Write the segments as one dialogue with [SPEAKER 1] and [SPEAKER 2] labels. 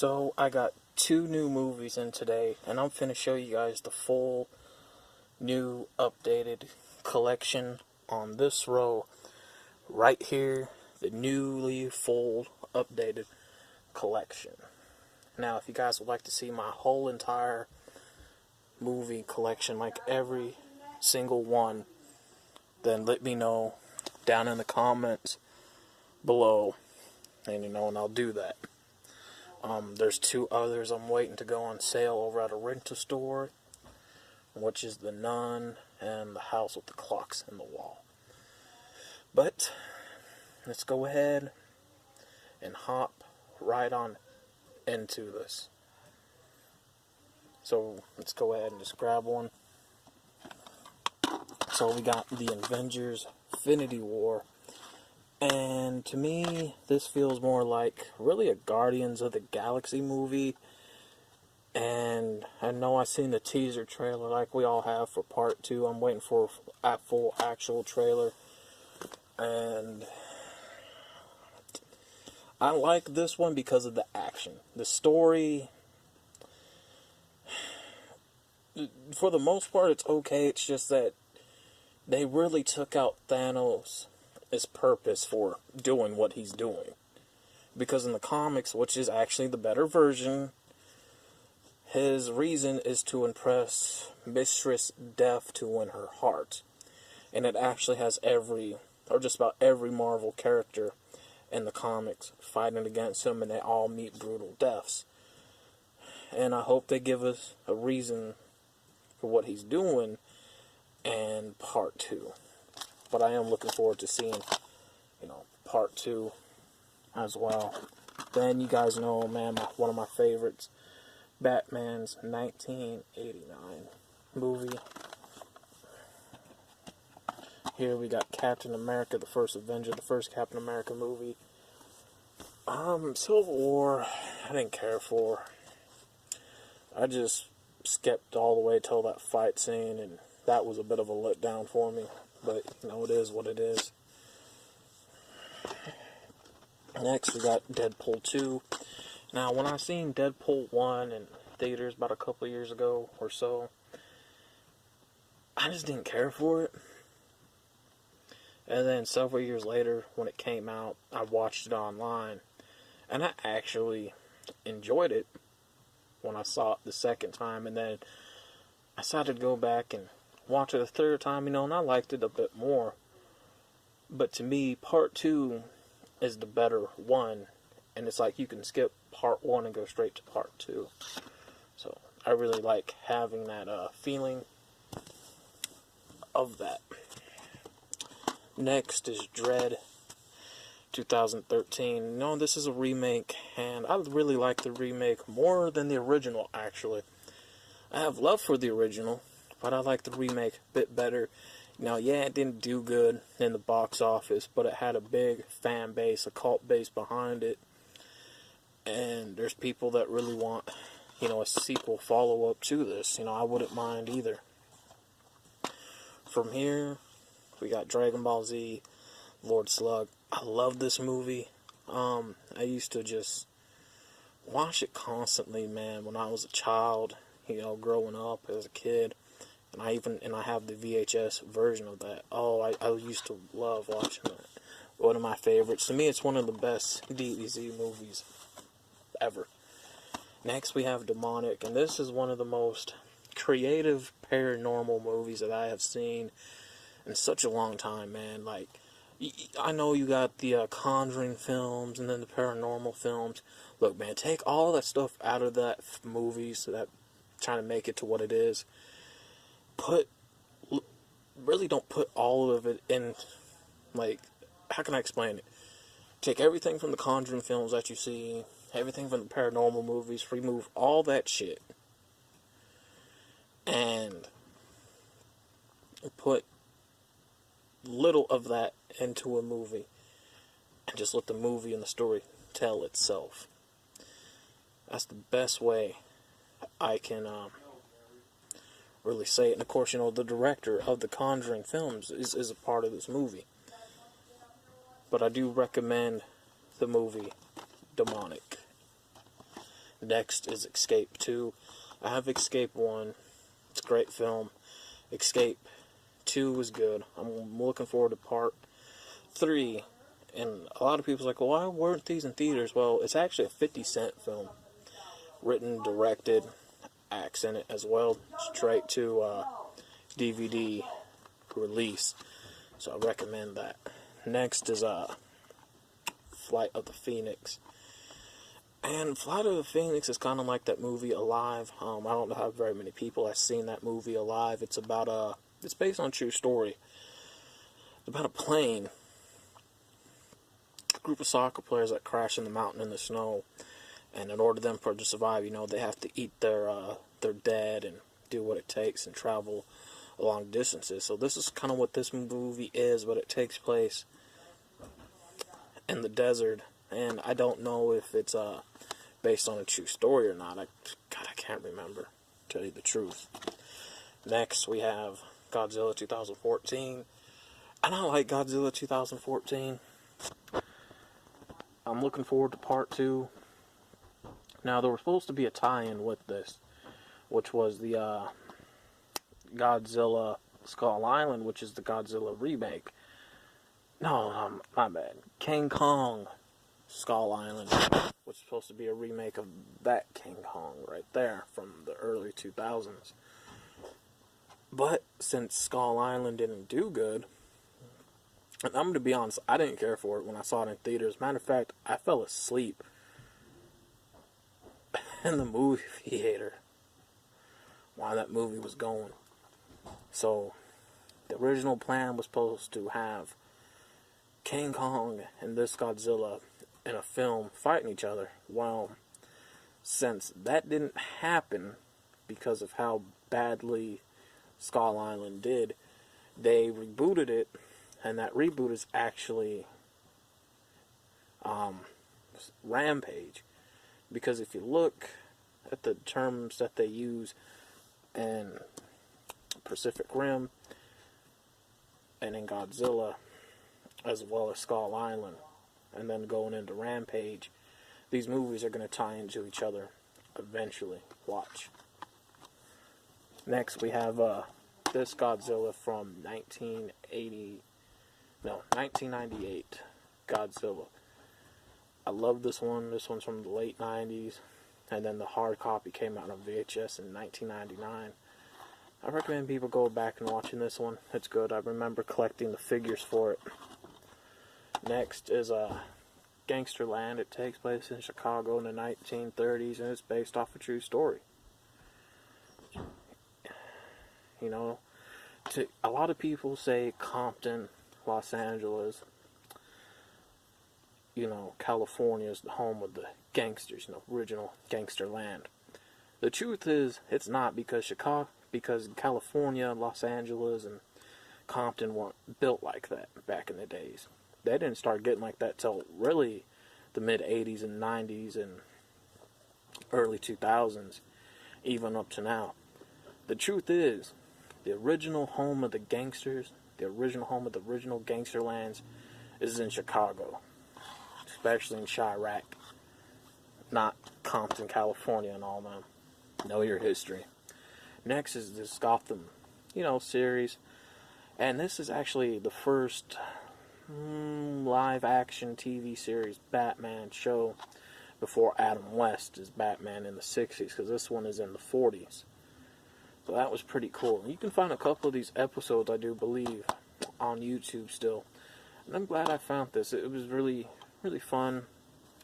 [SPEAKER 1] So I got two new movies in today, and I'm finna show you guys the full new updated collection on this row right here, the newly full updated collection. Now if you guys would like to see my whole entire movie collection, like every single one, then let me know down in the comments below, and I'll do that. There's two others I'm waiting to go on sale over at a rental store, which is The Nun and The House with the Clocks in the Wall. But let's go ahead and hop right on into this. So let's go ahead and just grab one. So we got the Avengers Infinity War. And to me, this feels more like really a Guardians of the Galaxy movie. And I know I've seen the teaser trailer like we all have for part 2. I'm waiting for a full actual trailer. And I like this one because of the action. The story, for the most part, it's okay. It's just that they really took out Thanos' purpose for doing what he's doing. Because in the comics, which is actually the better version, his reason is to impress Mistress Death to win her heart. And it actually has just about every Marvel character in the comics fighting against him, and they all meet brutal deaths. And I hope they give us a reason for what he's doing in part 2. But I am looking forward to seeing, part 2 as well. Then you guys know, man, one of my favorites, Batman's 1989 movie. Here we got Captain America, the first Avenger, the first Captain America movie. Civil War, I didn't care for. I just skipped all the way till that fight scene, and that was a bit of a letdown for me. But, it is what it is. Next, we got Deadpool 2. Now, when I seen Deadpool 1 in theaters about a couple years ago or so, I just didn't care for it. And then several years later, when it came out, I watched it online. And I actually enjoyed it when I saw it the second time. And then I decided to go back and watch it a third time, and I liked it a bit more. But to me, part 2 is the better one. And it's like you can skip part 1 and go straight to part 2. So I really like having that feeling of that. Next is Dread 2013. No, this is a remake, and I really like the remake more than the original, actually. I have love for the original, but I like the remake a bit better. Now, yeah, it didn't do good in the box office, but it had a big fan base, a cult base behind it. And there's people that really want, a sequel follow-up to this. I wouldn't mind either. From here, we got Dragon Ball Z, Lord Slug. I love this movie. I used to just watch it constantly, man, when I was a child, growing up as a kid. And I have the VHS version of that. Oh, I used to love watching that. One of my favorites. To me, it's one of the best DBZ movies ever. Next, we have Demonic, and this is one of the most creative paranormal movies that I have seen in such a long time, man. Like, I know you got the Conjuring films and then the paranormal films. Look, man, take all that stuff out of that movie, so that trying to make it to what it is. Really don't put all of it in, like, how can I explain it? Take everything from the Conjuring films that you see, everything from the paranormal movies, remove all that shit, and put little of that into a movie, and just let the movie and the story tell itself. That's the best way I can really say it. And of course, the director of the Conjuring films is a part of this movie. But I do recommend the movie Demonic. Next is Escape 2. I have Escape 1. It's a great film. Escape 2 was good. I'm looking forward to part 3. And a lot of people's like, well, why weren't these in theaters? Well, it's actually a 50 Cent film. Written, directed, accented as well. Straight to DVD release. So I recommend that. Next is Flight of the Phoenix. And Flight of the Phoenix is kind of like that movie Alive. I don't know how very many people have seen that movie Alive. It's about it's based on a true story. It's about a plane. A group of soccer players that crash in the mountain in the snow. And in order for them to survive, they have to eat their dead and do what it takes and travel long distances. So this is kind of what this movie is, but it takes place in the desert. And I don't know if it's based on a true story or not. I can't remember, to tell you the truth. Next, we have Godzilla 2014. And I like Godzilla 2014. I'm looking forward to part 2. Now, there was supposed to be a tie-in with this, which was the Godzilla Skull Island, which is the Godzilla remake. No, my bad. King Kong Skull Island, which is supposed to be a remake of that King Kong right there from the early 2000s. But since Skull Island didn't do good, and I'm going to be honest, I didn't care for it when I saw it in theaters. Matter of fact, I fell asleep in the movie theater while that movie was going. So, the original plan was supposed to have King Kong and this Godzilla in a film fighting each other. Well, since that didn't happen because of how badly Skull Island did, they rebooted it, and that reboot is actually Rampage. Because if you look at the terms that they use in Pacific Rim and in Godzilla, as well as Skull Island, and then going into Rampage, these movies are going to tie into each other eventually. Watch. Next, we have this Godzilla from 1998. Godzilla. I love this one. This one's from the late 90s. And then the hard copy came out on VHS in 1999. I recommend people go back and watching this one. It's good. I remember collecting the figures for it. Next is Gangsterland. It takes place in Chicago in the 1930s, and it's based off a true story. A lot of people say Compton, Los Angeles, California is the home of the gangsters, original gangster land. The truth is, it's not, because California, Los Angeles, and Compton weren't built like that back in the days. They didn't start getting like that till really the mid-'80s and '90s and early 2000s, even up to now. The truth is, the original home of the gangsters, the original home of the original gangster lands, is in Chicago, especially in Chirac, not Compton, California, and all them. Know your history. Next is this Gotham, series, and this is actually the first live-action TV series Batman show before Adam West is Batman in the 60s, because this one is in the 40s. So that was pretty cool. You can find a couple of these episodes, I do believe, on YouTube still. And I'm glad I found this. It was really, really fun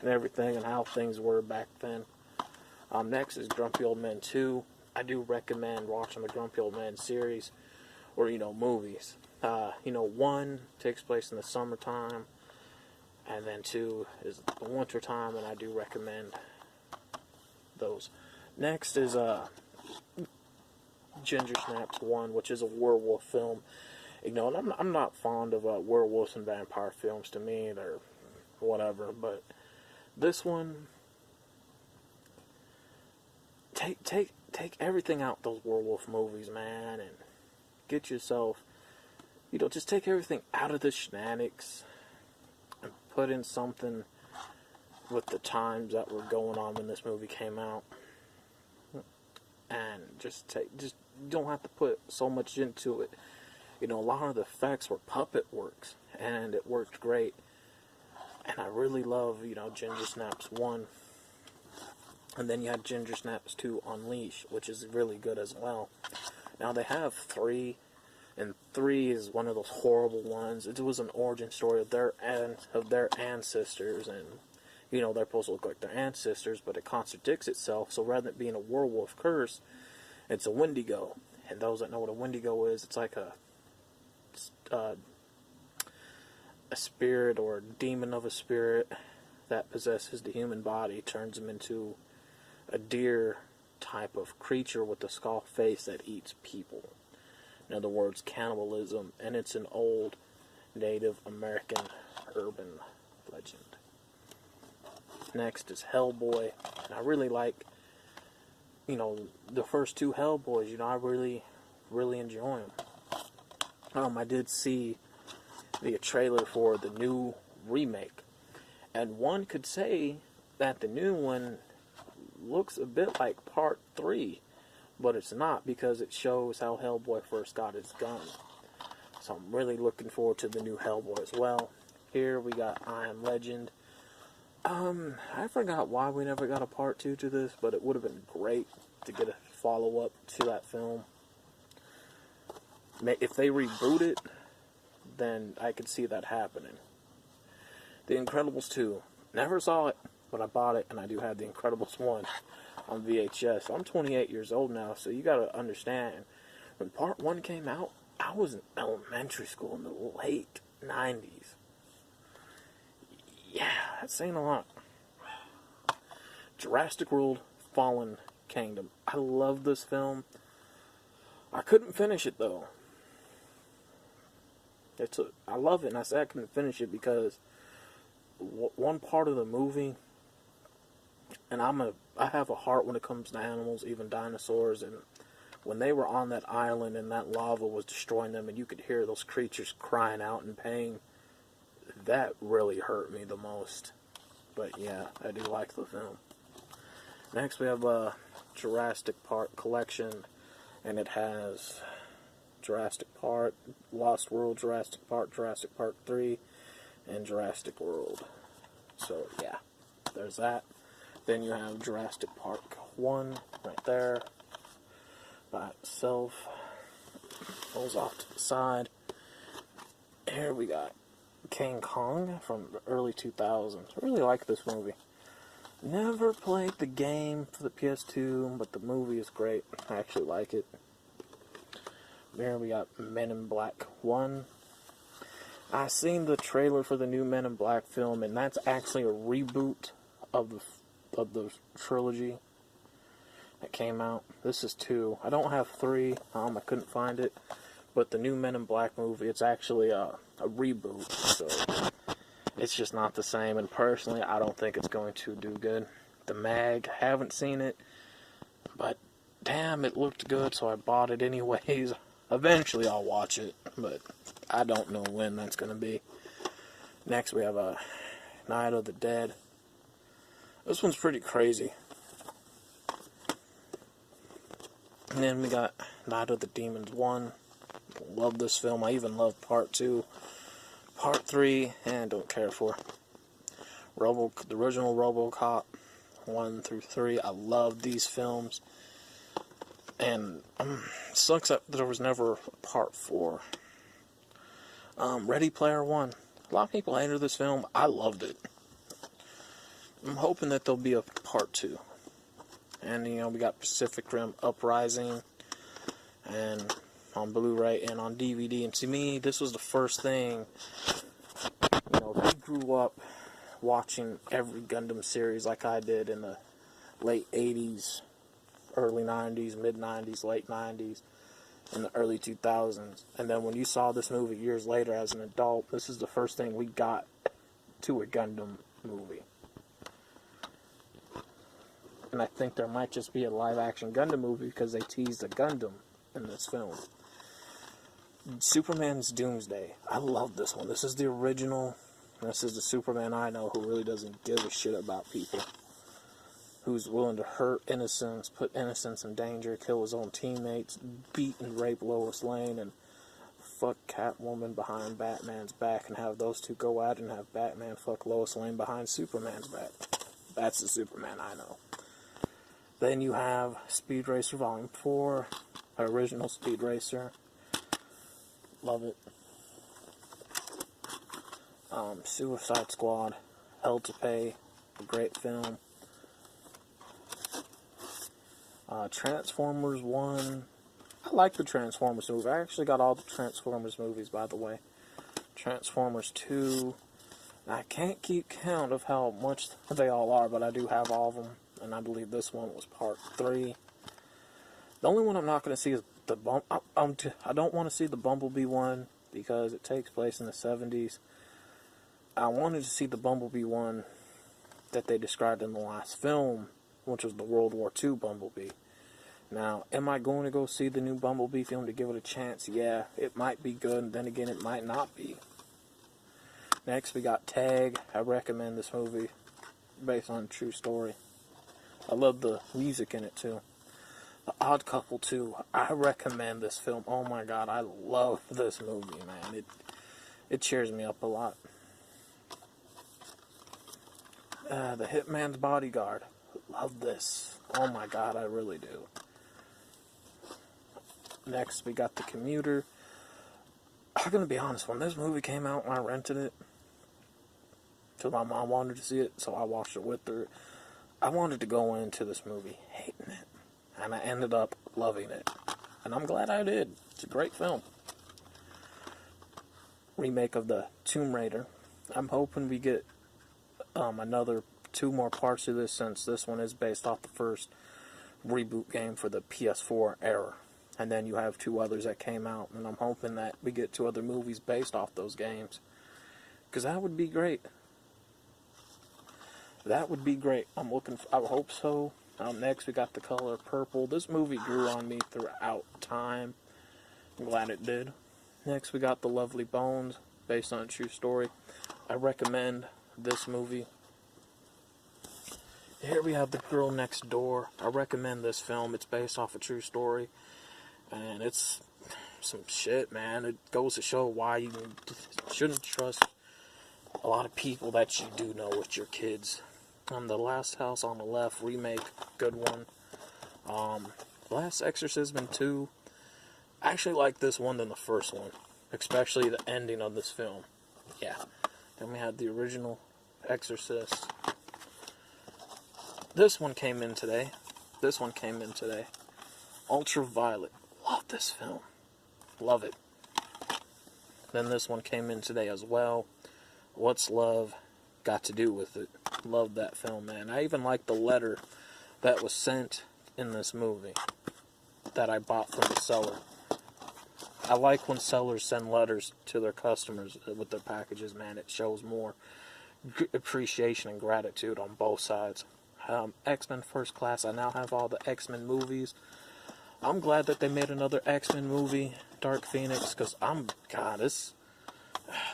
[SPEAKER 1] and everything, and how things were back then. Next is Grumpy Old Men 2. I do recommend watching the Grumpy Old Men series, or, movies. 1 takes place in the summertime, and then 2 is the winter time, and I do recommend those. Next is Ginger Snaps 1, which is a werewolf film. And I'm not fond of werewolves and vampire films. To me, they're whatever, but this one, take everything out those werewolf movies, man, and get yourself, just take everything out of the shenanigans and put in something with the times that were going on when this movie came out. And just don't have to put so much into it. You know, a lot of the effects were puppet works, and it worked great. And I really love, you know, Ginger Snaps 1. And then you had Ginger Snaps 2 Unleash, which is really good as well. Now they have 3, and 3 is one of those horrible ones. It was an origin story of their ancestors, and you know, they're supposed to look like their ancestors, but it contradicts itself. So rather than it being a werewolf curse, it's a Wendigo. And those that know what a Wendigo is, it's like a spirit or a demon of a spirit that possesses the human body, turns him into a deer type of creature with a skull face that eats people. In other words, cannibalism, and it's an old Native American urban legend. Next is Hellboy, and I really like, you know, the first 2 Hellboys. You know, I really enjoy them. I did see the trailer for the new remake, and one could say that the new one looks a bit like part 3, but it's not, because it shows how Hellboy first got his gun. So I'm really looking forward to the new Hellboy as well. Here we got I Am Legend. I forgot why we never got a part 2 to this, but it would have been great to get a follow-up to that film. If they reboot it, then I could see that happening. The Incredibles 2. Never saw it, but I bought it, and I do have The Incredibles 1 on VHS. I'm 28 years old now, so you gotta understand, when part 1 came out, I was in elementary school in the late 90s. Yeah, that's saying a lot. Jurassic World Fallen Kingdom. I love this film. I couldn't finish it, though. I love it, and I said I couldn't finish it because one part of the movie, and I have a heart when it comes to animals, even dinosaurs, and when they were on that island and that lava was destroying them and you could hear those creatures crying out in pain, that really hurt me the most. But yeah, I do like the film. Next we have Jurassic Park Collection, and it has Jurassic Park, Lost World, Jurassic Park 3, and Jurassic World. So yeah, there's that. Then you have Jurassic Park 1 right there by itself. Goes off to the side. Here we got King Kong from the early 2000s. I really like this movie. Never played the game for the PS2, but the movie is great. I actually like it. Here we got Men in Black 1. I seen the trailer for the new Men in Black film, and that's actually a reboot of the trilogy that came out. This is 2. I don't have 3. I couldn't find it. But the new Men in Black movie, it's actually a reboot, so it's just not the same. And personally, I don't think it's going to do good. The Mag, haven't seen it, but damn, it looked good, so I bought it anyways. Eventually, I'll watch it, but I don't know when that's going to be. Next, we have Night of the Dead. This one's pretty crazy. And then we got Night of the Demons 1. Love this film. I even love part 2. Part 3, and don't care for. The original RoboCop 1 through 3. I love these films. And sucks that there was never a part 4. Ready Player One. A lot of people hated this film. I loved it. I'm hoping that there'll be a part 2. And, you know, we got Pacific Rim Uprising, and on Blu-ray and on DVD. And to me, this was the first thing, you know, if you grew up watching every Gundam series like I did in the late 80s, early 90s, mid 90s, late 90s, in the early 2000s, and then when you saw this movie years later as an adult, this is the first thing we got to a Gundam movie. And I think there might just be a live-action Gundam movie because they teased a Gundam in this film. Superman's Doomsday. I love this one. This is the original This is the Superman I know who really doesn't give a shit about people. Who's willing to hurt innocents, put innocents in danger, kill his own teammates, beat and rape Lois Lane, and fuck Catwoman behind Batman's back, and have those two go out and have Batman fuck Lois Lane behind Superman's back. That's the Superman I know. Then you have Speed Racer Volume 4, original Speed Racer. Love it. Suicide Squad, Hell to Pay, a great film. Transformers 1. I like the Transformers movie. I actually got all the Transformers movies, by the way. Transformers 2. I can't keep count of how much they all are, but I do have all of them. And I believe this one was part 3. The only one I'm not going to see is the I don't want to see the Bumblebee one because it takes place in the 70s. I wanted to see the Bumblebee one that they described in the last film, which was the World War II Bumblebee. Now, am I going to go see the new Bumblebee film to give it a chance? Yeah, it might be good, and then again, it might not be. Next, we got Tag. I recommend this movie, based on a true story. I love the music in it, too. The Odd Couple 2. I recommend this film. Oh my god, I love this movie, man. It cheers me up a lot. The Hitman's Bodyguard. Love this. Oh my god, I really do. Next, we got The Commuter. I'm gonna be honest, when this movie came out, I rented it. Because my mom wanted to see it, so I watched it with her. I wanted to go into this movie hating it. And I ended up loving it. And I'm glad I did. It's a great film. Remake of the Tomb Raider. I'm hoping we get another 2 more parts of this, since this one is based off the first reboot game for the PS4 era. And then you have 2 others that came out. And I'm hoping that we get 2 other movies based off those games. Because that would be great. That would be great. I hope so. Next, we got The Color Purple. This movie grew on me throughout time. I'm glad it did. Next, we got The Lovely Bones, based on a true story. I recommend this movie. Here we have The Girl Next Door. I recommend this film. It's based off a true story. And it's some shit, man. It goes to show why you shouldn't trust a lot of people that you do know with your kids. The Last House on the Left remake, good one. Last Exorcism 2. I actually like this one than the first one, especially the ending of this film. Yeah. Then we had the original Exorcist. This one came in today. Ultraviolet. Love this film. Love it. Then this one came in today as well. What's Love Got to Do with It? Love that film, man. I even like the letter that was sent in this movie that I bought from the seller. I like when sellers send letters to their customers with their packages, man. It shows more appreciation and gratitude on both sides. X-Men First Class. I now have all the X-Men movies. I'm glad that they made another X-Men movie, Dark Phoenix, because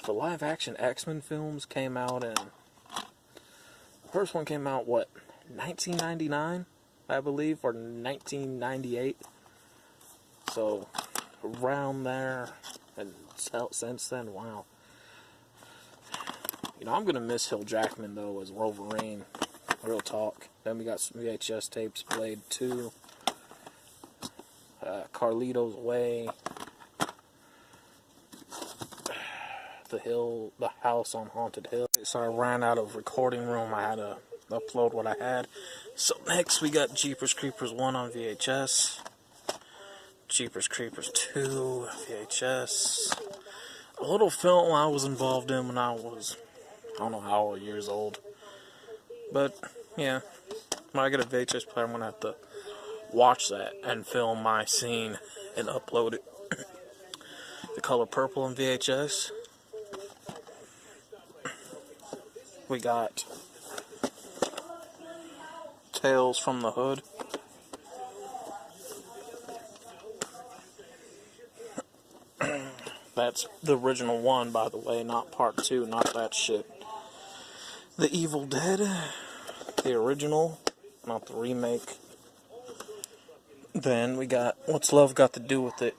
[SPEAKER 1] the live-action X-Men films came out in... First one came out, 1999, I believe, or 1998. So, around there, and since then, wow. I'm going to miss Hugh Jackman, though, as Wolverine. Real talk. Then we got some VHS tapes, Blade 2, Carlito's Way, The House on Haunted Hill. So I ran out of recording room. I had to upload what I had. So next we got Jeepers Creepers 1 on VHS. Jeepers Creepers 2 VHS. A little film I was involved in when I was, I don't know how old, years old. But, yeah. When I get a VHS player, I'm going to have to watch that and film my scene and upload it. The Color Purple on VHS. We got Tales from the Hood. That's the original one, by the way, not part 2, not that shit. The Evil Dead, the original, not the remake. Then we got What's Love Got to Do with It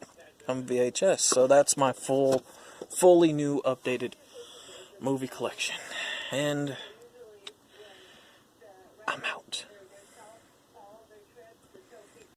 [SPEAKER 1] on VHS. So that's my fully new, updated movie collection. And